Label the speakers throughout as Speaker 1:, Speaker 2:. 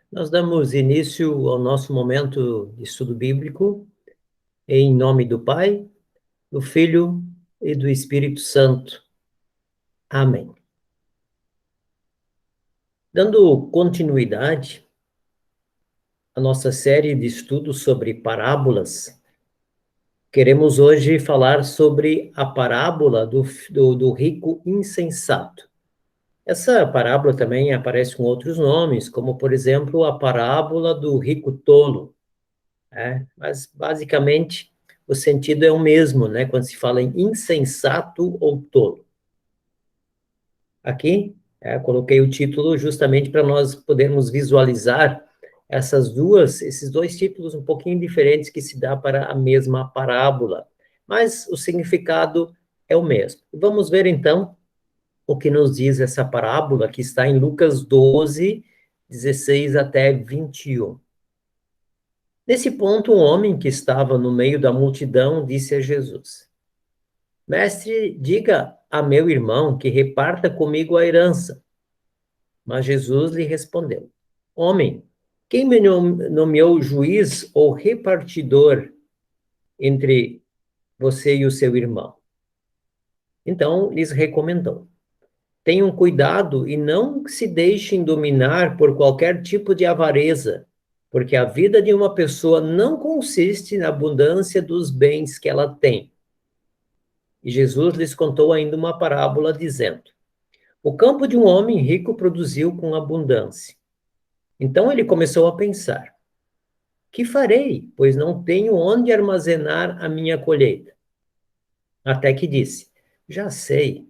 Speaker 1: Nós damos início ao nosso momento de estudo bíblico em nome do Pai, do Filho e do Espírito Santo. Amém. Dando continuidade à nossa série de estudos sobre parábolas, queremos hoje falar sobre a parábola do rico insensato. Essa parábola também aparece com outros nomes, como, por exemplo, a parábola do rico tolo. Mas basicamente o sentido é o mesmo, né? Quando se fala em insensato ou tolo. Aqui, coloquei o título justamente para nós podermos visualizar esses dois títulos um pouquinho diferentes que se dá para a mesma parábola, mas o significado é o mesmo. Vamos ver então o que nos diz essa parábola que está em Lucas 12, 16 até 21. Nesse ponto, um homem que estava no meio da multidão disse a Jesus: Mestre, diga a meu irmão que reparta comigo a herança. Mas Jesus lhe respondeu: Homem, quem me nomeou juiz ou repartidor entre você e o seu irmão? Então lhes recomendou: Tenham cuidado e não se deixem dominar por qualquer tipo de avareza, porque a vida de uma pessoa não consiste na abundância dos bens que ela tem. E Jesus lhes contou ainda uma parábola, dizendo: O campo de um homem rico produziu com abundância. Então ele começou a pensar: Que farei, pois não tenho onde armazenar a minha colheita? Até que disse: Já sei,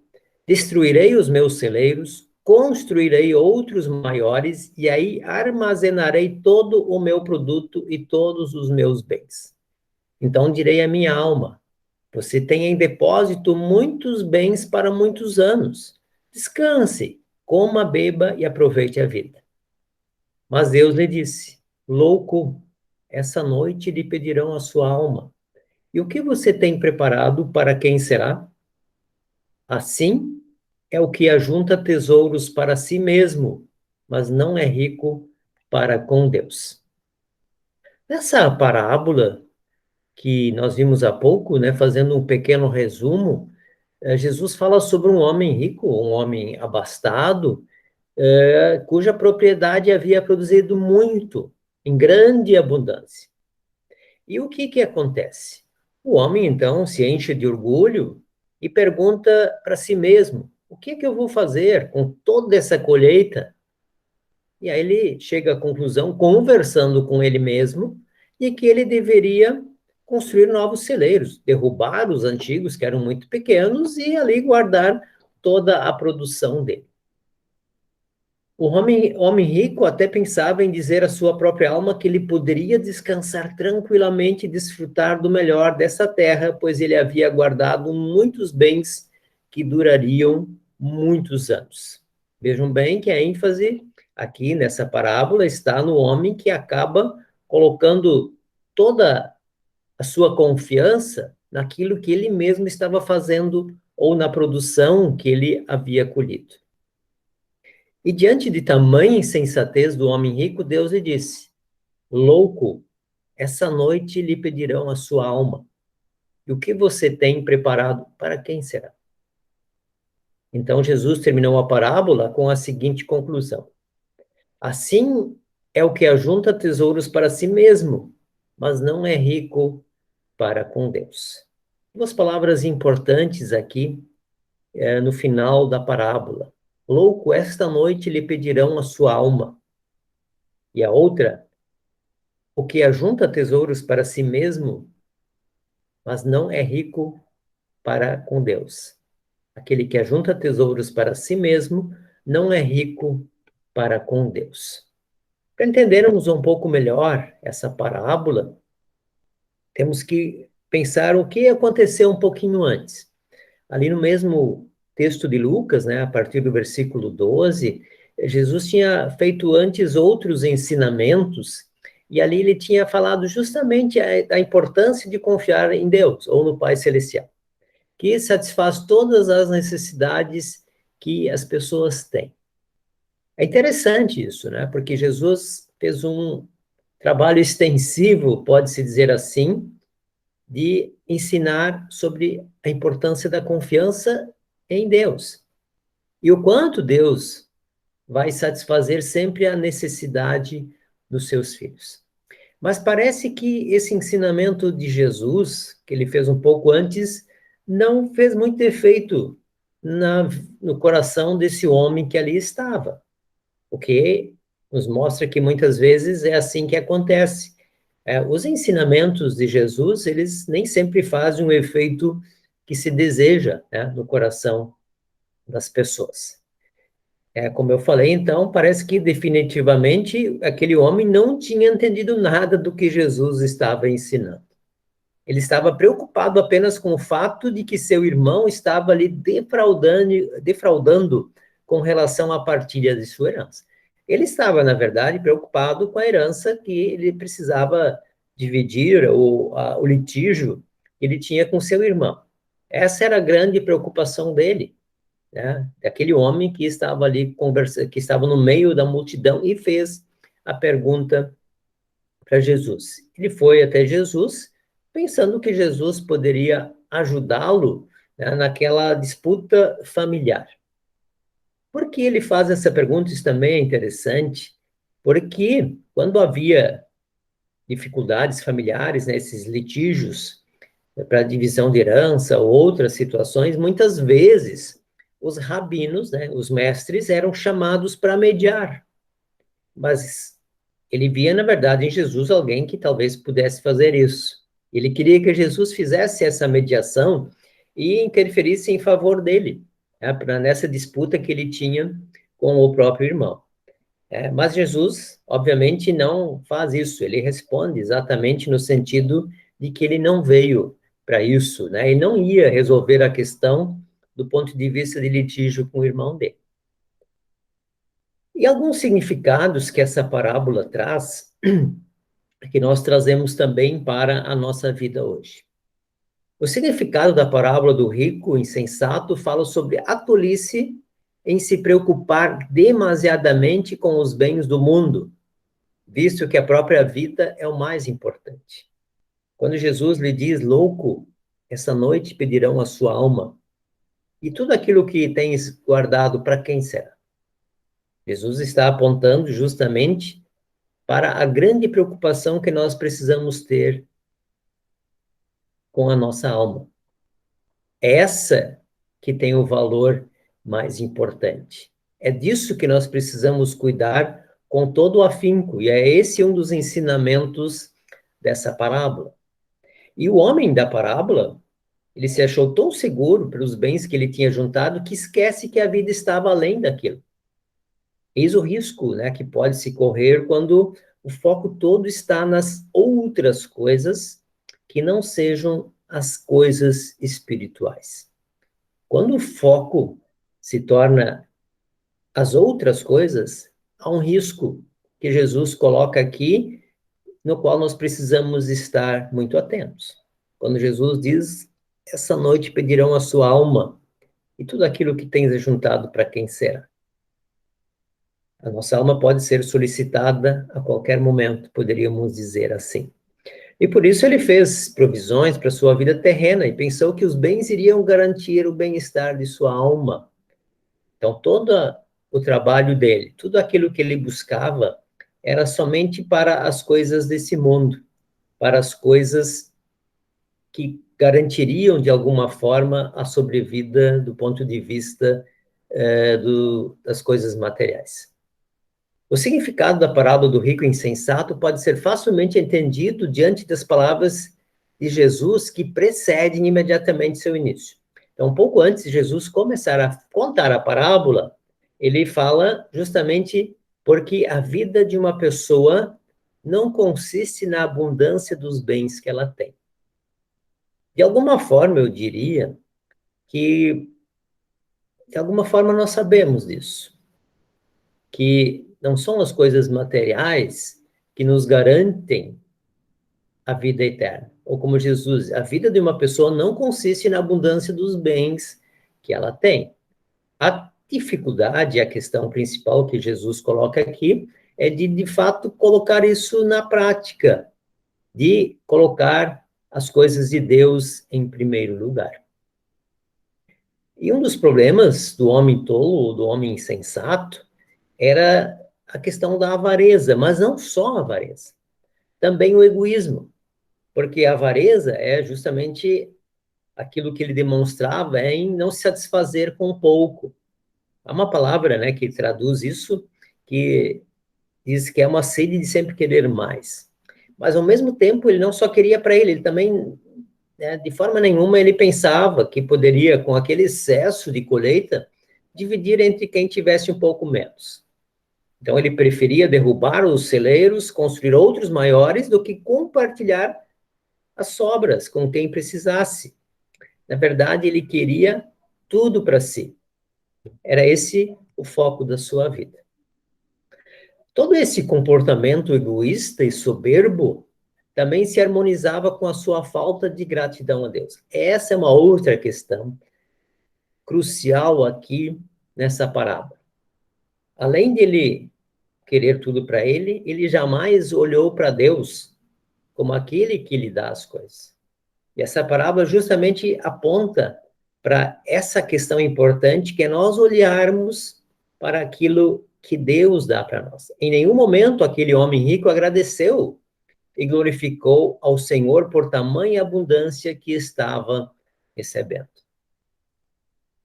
Speaker 1: destruirei os meus celeiros, construirei outros maiores, e aí armazenarei todo o meu produto e todos os meus bens. Então direi à minha alma: Você tem em depósito muitos bens para muitos anos. Descanse, coma, beba e aproveite a vida. Mas Deus lhe disse: Louco, essa noite lhe pedirão a sua alma. E o que você tem preparado para quem será? Assim é o que ajunta tesouros para si mesmo, mas não é rico para com Deus. Nessa parábola que nós vimos há pouco, né, fazendo um pequeno resumo, Jesus fala sobre um homem rico, um homem abastado, cuja propriedade havia produzido muito, em grande abundância. E o que acontece? O homem, então, se enche de orgulho e pergunta para si mesmo: o que eu vou fazer com toda essa colheita? E aí ele chega à conclusão, conversando com ele mesmo, de que ele deveria construir novos celeiros, derrubar os antigos, que eram muito pequenos, e ali guardar toda a produção dele. O homem rico até pensava em dizer à sua própria alma que ele poderia descansar tranquilamente e desfrutar do melhor dessa terra, pois ele havia guardado muitos bens que durariam muitos anos. Vejam bem que a ênfase aqui nessa parábola está no homem que acaba colocando toda a sua confiança naquilo que ele mesmo estava fazendo ou na produção que ele havia colhido. E diante de tamanha insensatez do homem rico, Deus lhe disse: Louco, essa noite lhe pedirão a sua alma. E o que você tem preparado para quem será? Então Jesus terminou a parábola com a seguinte conclusão: Assim é o que ajunta tesouros para si mesmo, mas não é rico para com Deus. Duas palavras importantes aqui no final da parábola. Louco, esta noite lhe pedirão a sua alma. E a outra, o que ajunta tesouros para si mesmo, mas não é rico para com Deus. Aquele que ajunta tesouros para si mesmo não é rico para com Deus. Para entendermos um pouco melhor essa parábola, temos que pensar o que aconteceu um pouquinho antes. Ali no mesmo texto de Lucas, né, a partir do versículo 12, Jesus tinha feito antes outros ensinamentos, e ali ele tinha falado justamente da importância de confiar em Deus, ou no Pai Celestial, que satisfaz todas as necessidades que as pessoas têm. É interessante isso, né? Porque Jesus fez um trabalho extensivo, pode-se dizer assim, de ensinar sobre a importância da confiança em Deus. E o quanto Deus vai satisfazer sempre a necessidade dos seus filhos. Mas parece que esse ensinamento de Jesus, que ele fez um pouco antes, não fez muito efeito no coração desse homem que ali estava. O que nos mostra que muitas vezes é assim que acontece. Os ensinamentos de Jesus, eles nem sempre fazem o efeito que se deseja, né, no coração das pessoas. Como eu falei, então, parece que definitivamente aquele homem não tinha entendido nada do que Jesus estava ensinando. Ele estava preocupado apenas com o fato de que seu irmão estava ali defraudando com relação à partilha de sua herança. Ele estava, na verdade, preocupado com a herança que ele precisava dividir, o litígio que ele tinha com seu irmão. Essa era a grande preocupação dele, né? Daquele homem que estava ali conversando, que estava no meio da multidão e fez a pergunta para Jesus. Ele foi até Jesus, pensando que Jesus poderia ajudá-lo, né, naquela disputa familiar. Por que ele faz essa pergunta? Isso também é interessante, porque quando havia dificuldades familiares, né, esses litígios, né, para divisão de herança ou outras situações, muitas vezes os rabinos, né, os mestres, eram chamados para mediar. Mas ele via, na verdade, em Jesus alguém que talvez pudesse fazer isso. Ele queria que Jesus fizesse essa mediação e interferisse em favor dele, né, nessa disputa que ele tinha com o próprio irmão. Mas Jesus, obviamente, não faz isso. Ele responde exatamente no sentido de que ele não veio para isso, né? Ele não ia resolver a questão do ponto de vista de litígio com o irmão dele. E alguns significados que essa parábola traz, que nós trazemos também para a nossa vida hoje. O significado da parábola do rico insensato fala sobre a tolice em se preocupar demasiadamente com os bens do mundo, visto que a própria vida é o mais importante. Quando Jesus lhe diz, louco, essa noite pedirão a sua alma, e tudo aquilo que tens guardado, para quem será? Jesus está apontando justamente para a grande preocupação que nós precisamos ter com a nossa alma. Essa que tem o valor mais importante. É disso que nós precisamos cuidar com todo o afinco, e é esse um dos ensinamentos dessa parábola. E o homem da parábola, ele se achou tão seguro pelos bens que ele tinha juntado que esquece que a vida estava além daquilo. Eis o risco, né, que pode se correr quando o foco todo está nas outras coisas que não sejam as coisas espirituais. Quando o foco se torna as outras coisas, há um risco que Jesus coloca aqui, no qual nós precisamos estar muito atentos. Quando Jesus diz, essa noite pedirão a sua alma, e tudo aquilo que tens juntado, para quem será? A nossa alma pode ser solicitada a qualquer momento, poderíamos dizer assim. E por isso ele fez provisões para sua vida terrena e pensou que os bens iriam garantir o bem-estar de sua alma. Então, todo o trabalho dele, tudo aquilo que ele buscava, era somente para as coisas desse mundo, para as coisas que garantiriam, de alguma forma, a sobrevida do ponto de vista das coisas materiais. O significado da parábola do rico insensato pode ser facilmente entendido diante das palavras de Jesus que precedem imediatamente seu início. Então, um pouco antes de Jesus começar a contar a parábola, ele fala justamente porque a vida de uma pessoa não consiste na abundância dos bens que ela tem. De alguma forma, eu diria que, de alguma forma, nós sabemos disso, que não são as coisas materiais que nos garantem a vida eterna. Ou como Jesus, a vida de uma pessoa não consiste na abundância dos bens que ela tem. A dificuldade, a questão principal que Jesus coloca aqui, é de fato, colocar isso na prática, de colocar as coisas de Deus em primeiro lugar. E um dos problemas do homem tolo, do homem insensato, era a questão da avareza, mas não só a avareza, também o egoísmo, porque a avareza é justamente aquilo que ele demonstrava em não se satisfazer com pouco. Há uma palavra, né, que traduz isso, que diz que é uma sede de sempre querer mais. Mas, ao mesmo tempo, ele não só queria para ele também, né, de forma nenhuma, ele pensava que poderia, com aquele excesso de colheita, dividir entre quem tivesse um pouco menos. Então, ele preferia derrubar os celeiros, construir outros maiores, do que compartilhar as sobras com quem precisasse. Na verdade, ele queria tudo para si. Era esse o foco da sua vida. Todo esse comportamento egoísta e soberbo também se harmonizava com a sua falta de gratidão a Deus. Essa é uma outra questão crucial aqui nessa parábola. Além de ele querer tudo para ele, ele jamais olhou para Deus como aquele que lhe dá as coisas. E essa parábola justamente aponta para essa questão importante, que é nós olharmos para aquilo que Deus dá para nós. Em nenhum momento aquele homem rico agradeceu e glorificou ao Senhor por tamanha abundância que estava recebendo.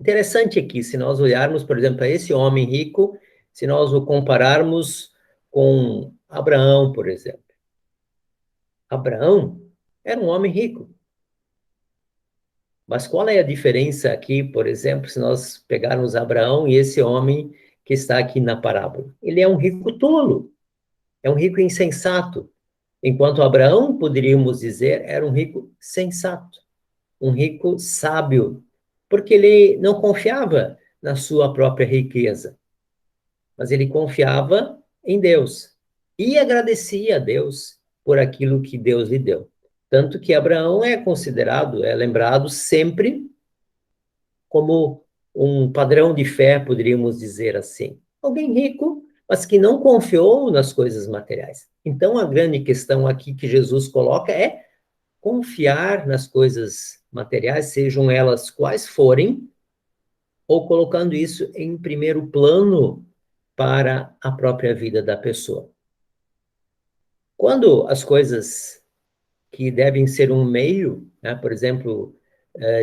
Speaker 1: Interessante aqui, se nós olharmos, por exemplo, para esse homem rico, se nós o compararmos com Abraão, por exemplo. Abraão era um homem rico. Mas qual é a diferença aqui, por exemplo, se nós pegarmos Abraão e esse homem que está aqui na parábola? Ele é um rico tolo, é um rico insensato, enquanto Abraão, poderíamos dizer, era um rico sensato, um rico sábio, porque ele não confiava na sua própria riqueza, mas ele confiava em Deus e agradecia a Deus por aquilo que Deus lhe deu. Tanto que Abraão é considerado, é lembrado sempre como um padrão de fé, poderíamos dizer assim. Alguém rico, mas que não confiou nas coisas materiais. Então, a grande questão aqui que Jesus coloca é confiar nas coisas materiais, sejam elas quais forem, ou colocando isso em primeiro plano para a própria vida da pessoa. Quando as coisas que devem ser um meio, né, por exemplo,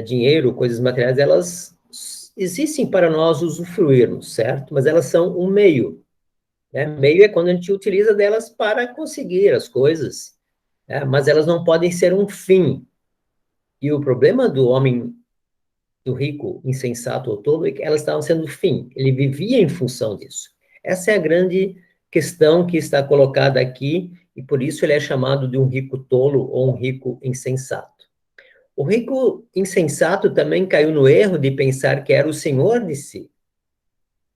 Speaker 1: dinheiro, coisas materiais, elas existem para nós usufruirmos, certo? Mas elas são um meio. Né? Meio é quando a gente utiliza delas para conseguir as coisas, né? Mas elas não podem ser um fim. E o problema do homem, do rico, insensato ou tolo, é que elas estavam sendo fim. Ele vivia em função disso. Essa é a grande questão que está colocada aqui, e por isso ele é chamado de um rico tolo ou um rico insensato. O rico insensato também caiu no erro de pensar que era o senhor de si.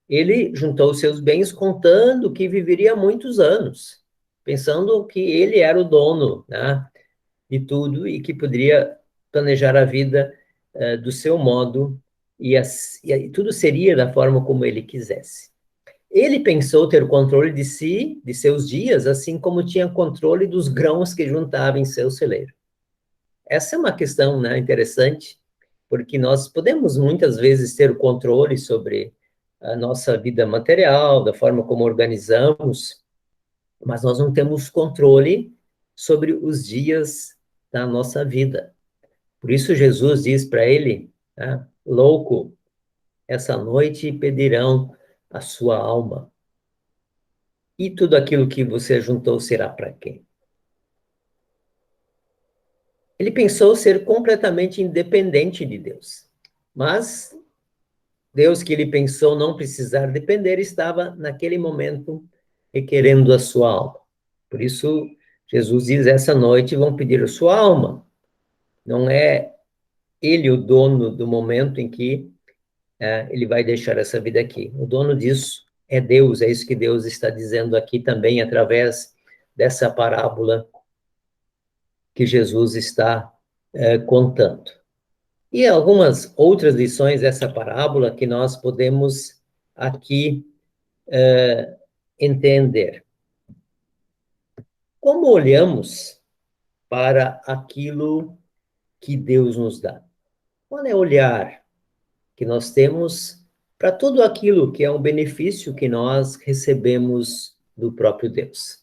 Speaker 1: Ele juntou seus bens contando que viveria muitos anos, pensando que ele era o dono, né, de tudo e que poderia planejar a vida do seu modo e tudo seria da forma como ele quisesse. Ele pensou ter o controle de si, de seus dias, assim como tinha controle dos grãos que juntava em seu celeiro. Essa é uma questão, né, interessante, porque nós podemos muitas vezes ter o controle sobre a nossa vida material, da forma como organizamos, mas nós não temos controle sobre os dias da nossa vida. Por isso Jesus diz para ele, né, louco, essa noite pedirão a sua alma. E tudo aquilo que você juntou será para quem? Ele pensou ser completamente independente de Deus. Mas Deus que ele pensou não precisar depender estava naquele momento requerendo a sua alma. Por isso, Jesus diz, essa noite vão pedir a sua alma. Não é ele o dono do momento em que ele vai deixar essa vida aqui. O dono disso é Deus, é isso que Deus está dizendo aqui também através dessa parábola que Jesus está contando. E algumas outras lições dessa parábola que nós podemos aqui entender. Como olhamos para aquilo que Deus nos dá? Qual é o olhar que nós temos para tudo aquilo que é um benefício que nós recebemos do próprio Deus?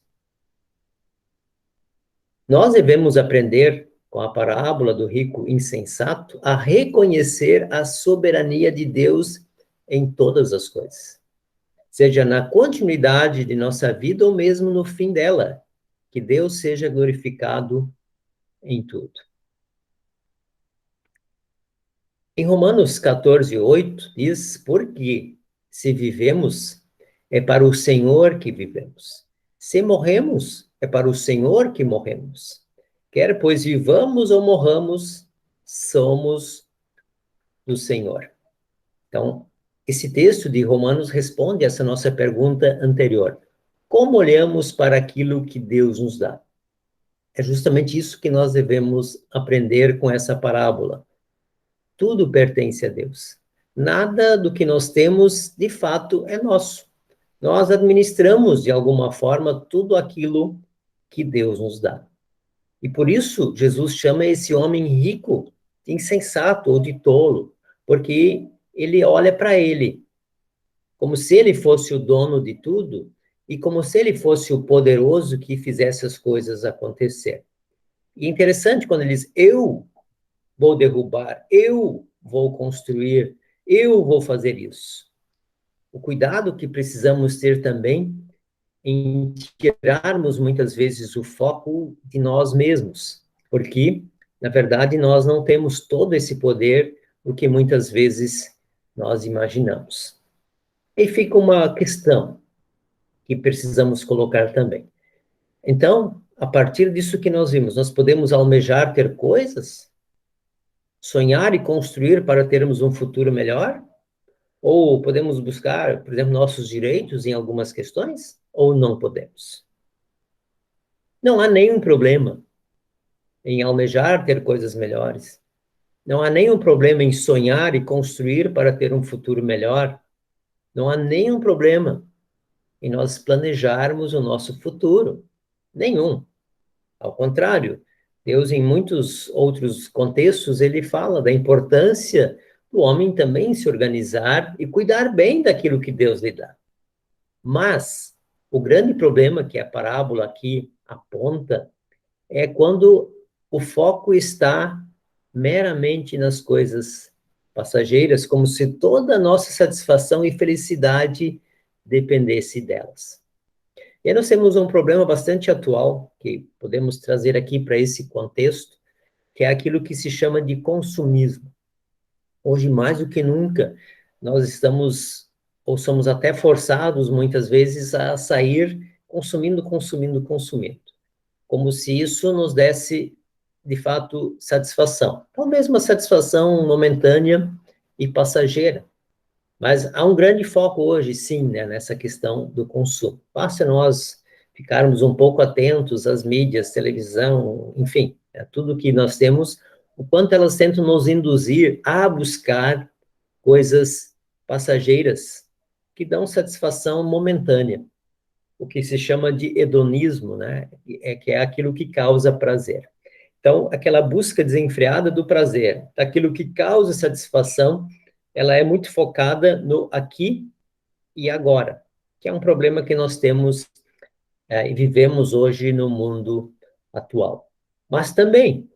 Speaker 1: Nós devemos aprender, com a parábola do rico insensato, a reconhecer a soberania de Deus em todas as coisas, seja na continuidade de nossa vida ou mesmo no fim dela, que Deus seja glorificado em tudo. Em Romanos 14:8 diz: porque se vivemos, é para o Senhor que vivemos. Se morremos, é para o Senhor que morremos. Quer pois vivamos ou morramos, somos do Senhor. Então, esse texto de Romanos responde essa nossa pergunta anterior. Como olhamos para aquilo que Deus nos dá? É justamente isso que nós devemos aprender com essa parábola. Tudo pertence a Deus. Nada do que nós temos, de fato, é nosso. Nós administramos, de alguma forma, tudo aquilo que Deus nos dá. E por isso, Jesus chama esse homem rico de insensato ou de tolo, porque ele olha para ele como se ele fosse o dono de tudo e como se ele fosse o poderoso que fizesse as coisas acontecer. E é interessante quando ele diz: eu vou derrubar, eu vou construir, eu vou fazer isso. O cuidado que precisamos ter também em tirarmos muitas vezes o foco de nós mesmos, porque, na verdade, nós não temos todo esse poder, o que muitas vezes nós imaginamos. E fica uma questão que precisamos colocar também. Então, a partir disso que nós vimos, nós podemos almejar ter coisas, sonhar e construir para termos um futuro melhor? Ou podemos buscar, por exemplo, nossos direitos em algumas questões? Ou não podemos? Não há nenhum problema em almejar ter coisas melhores. Não há nenhum problema em sonhar e construir para ter um futuro melhor. Não há nenhum problema em nós planejarmos o nosso futuro. Nenhum. Ao contrário, Deus, em muitos outros contextos, ele fala da importância do homem também se organizar e cuidar bem daquilo que Deus lhe dá. Mas o grande problema que a parábola aqui aponta é quando o foco está meramente nas coisas passageiras, como se toda a nossa satisfação e felicidade dependesse delas. E aí nós temos um problema bastante atual, que podemos trazer aqui para esse contexto, que é aquilo que se chama de consumismo. Hoje, mais do que nunca, nós estamos, ou somos até forçados, muitas vezes, a sair consumindo, consumindo, consumindo. Como se isso nos desse, de fato, satisfação. Ou mesmo a satisfação momentânea e passageira. Mas há um grande foco hoje, sim, né, nessa questão do consumo. Basta nós ficarmos um pouco atentos às mídias, televisão, enfim, tudo que nós temos, o quanto elas tentam nos induzir a buscar coisas passageiras que dão satisfação momentânea, o que se chama de hedonismo, né? Que é aquilo que causa prazer. Então, aquela busca desenfreada do prazer, daquilo que causa satisfação, ela é muito focada no aqui e agora, que é um problema que nós temos e vivemos hoje no mundo atual. Mas também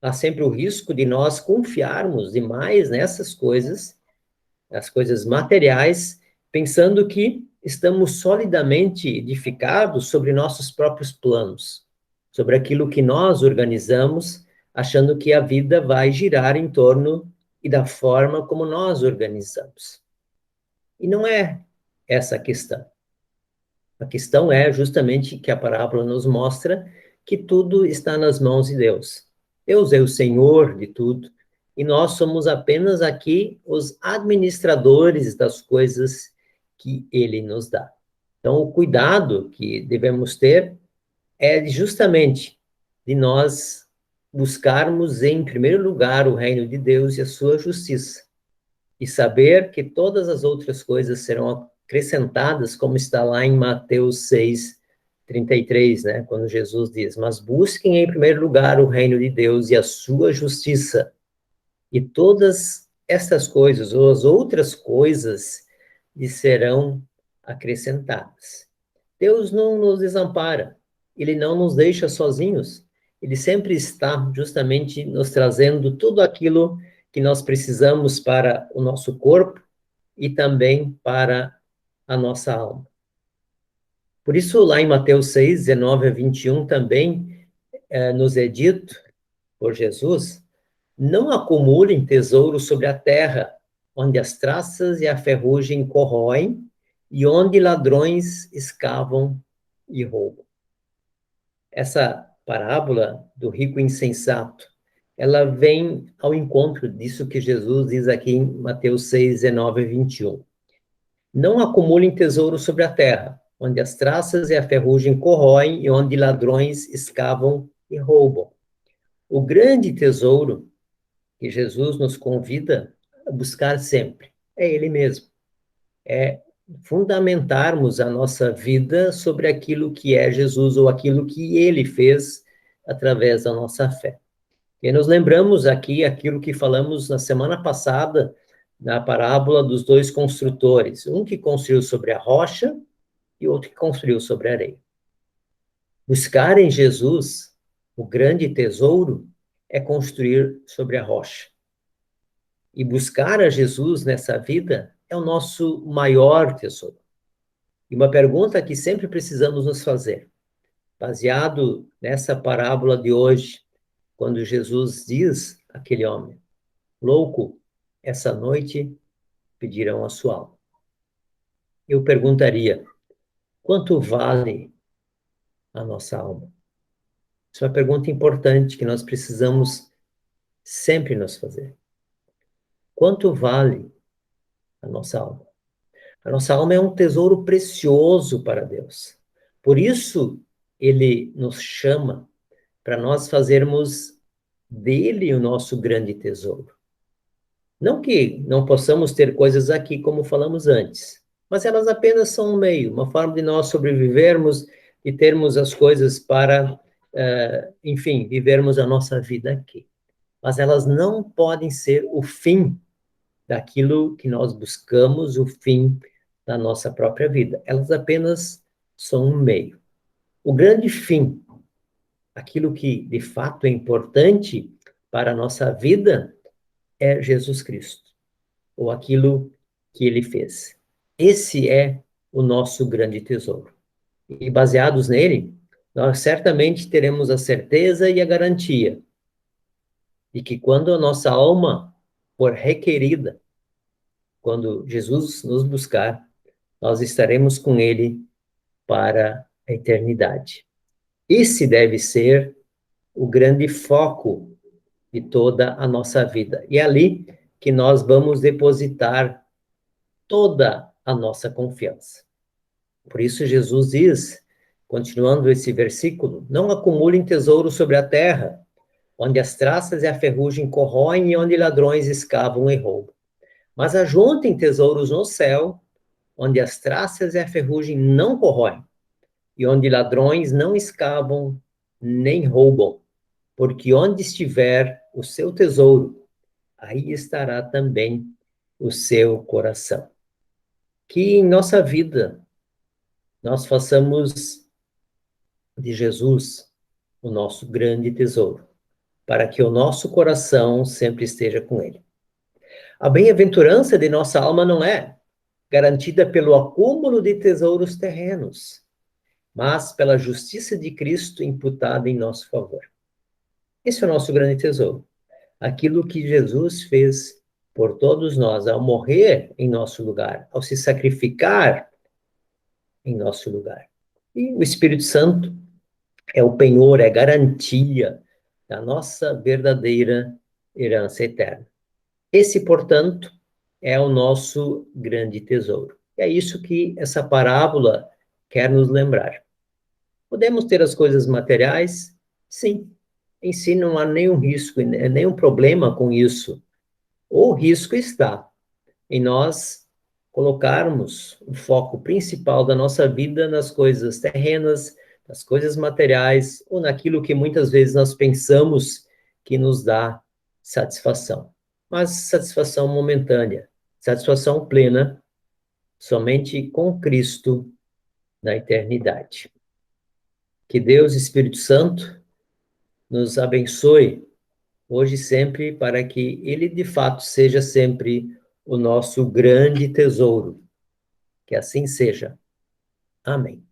Speaker 1: há sempre o risco de nós confiarmos demais nessas coisas, as coisas materiais, pensando que estamos solidamente edificados sobre nossos próprios planos, sobre aquilo que nós organizamos, achando que a vida vai girar em torno e da forma como nós organizamos. E não é essa a questão. A questão é justamente que a parábola nos mostra que tudo está nas mãos de Deus. Deus é o Senhor de tudo, e nós somos apenas aqui os administradores das coisas que Ele nos dá. Então, o cuidado que devemos ter é justamente de nós buscarmos, em primeiro lugar, o reino de Deus e a sua justiça, e saber que todas as outras coisas serão acrescentadas, como está lá em Mateus 6, 33, né, quando Jesus diz: mas busquem em primeiro lugar o reino de Deus e a sua justiça, e todas estas coisas, ou as outras coisas, lhe serão acrescentadas. Deus não nos desampara, Ele não nos deixa sozinhos, Ele sempre está justamente nos trazendo tudo aquilo que nós precisamos para o nosso corpo e também para a nossa alma. Por isso, lá em Mateus 6, 19 a 21, também nos é dito por Jesus: não acumulem tesouro sobre a terra, onde as traças e a ferrugem corroem, e onde ladrões escavam e roubam. Essa parábola do rico insensato, ela vem ao encontro disso que Jesus diz aqui em Mateus 6, 19 e 21. Não acumulem tesouro sobre a terra, onde as traças e a ferrugem corroem e onde ladrões escavam e roubam. O grande tesouro que Jesus nos convida a buscar sempre é Ele mesmo. É fundamentarmos a nossa vida sobre aquilo que é Jesus ou aquilo que Ele fez através da nossa fé. E nos lembramos aqui aquilo que falamos na semana passada, na parábola dos dois construtores, um que construiu sobre a rocha e outro que construiu sobre a areia. Buscar em Jesus o grande tesouro é construir sobre a rocha. E buscar a Jesus nessa vida é o nosso maior tesouro. E uma pergunta que sempre precisamos nos fazer, baseado nessa parábola de hoje, quando Jesus diz àquele homem: louco, essa noite pedirão a sua alma. Eu perguntaria: quanto vale a nossa alma? Isso é uma pergunta importante que nós precisamos sempre nos fazer. Quanto vale a nossa alma? A nossa alma é um tesouro precioso para Deus. Por isso, Ele nos chama para nós fazermos dele o nosso grande tesouro. Não que não possamos ter coisas aqui, como falamos antes, mas elas apenas são um meio, uma forma de nós sobrevivermos e termos as coisas para, enfim, vivermos a nossa vida aqui. Mas elas não podem ser o fim daquilo que nós buscamos, o fim da nossa própria vida. Elas apenas são um meio. O grande fim, aquilo que de fato é importante para a nossa vida, é Jesus Cristo, ou aquilo que ele fez. Esse é o nosso grande tesouro. E baseados nele, nós certamente teremos a certeza e a garantia de que quando a nossa alma for requerida, quando Jesus nos buscar, nós estaremos com ele para a eternidade. Esse deve ser o grande foco de toda a nossa vida. E é ali que nós vamos depositar toda a nossa confiança. Por isso Jesus diz, continuando esse versículo: não acumulem tesouro sobre a terra, onde as traças e a ferrugem corroem e onde ladrões escavam e roubam. Mas ajuntem tesouros no céu, onde as traças e a ferrugem não corroem, e onde ladrões não escavam nem roubam. Porque onde estiver o seu tesouro, aí estará também o seu coração. Que em nossa vida nós façamos de Jesus o nosso grande tesouro, para que o nosso coração sempre esteja com ele. A bem-aventurança de nossa alma não é garantida pelo acúmulo de tesouros terrenos, mas pela justiça de Cristo imputada em nosso favor. Esse é o nosso grande tesouro. Aquilo que Jesus fez por todos nós, ao morrer em nosso lugar, ao se sacrificar em nosso lugar. E o Espírito Santo é o penhor, é garantia da nossa verdadeira herança eterna. Esse, portanto, é o nosso grande tesouro. É isso que essa parábola quer nos lembrar. Podemos ter as coisas materiais? Sim. Em si não há nenhum risco, nenhum problema com isso. O risco está em nós colocarmos o foco principal da nossa vida nas coisas terrenas, nas coisas materiais ou naquilo que muitas vezes nós pensamos que nos dá satisfação. Mas satisfação momentânea, satisfação plena, somente com Cristo na eternidade. Que Deus, Espírito Santo, nos abençoe hoje e sempre, para que Ele, de fato, seja sempre o nosso grande tesouro. Que assim seja. Amém.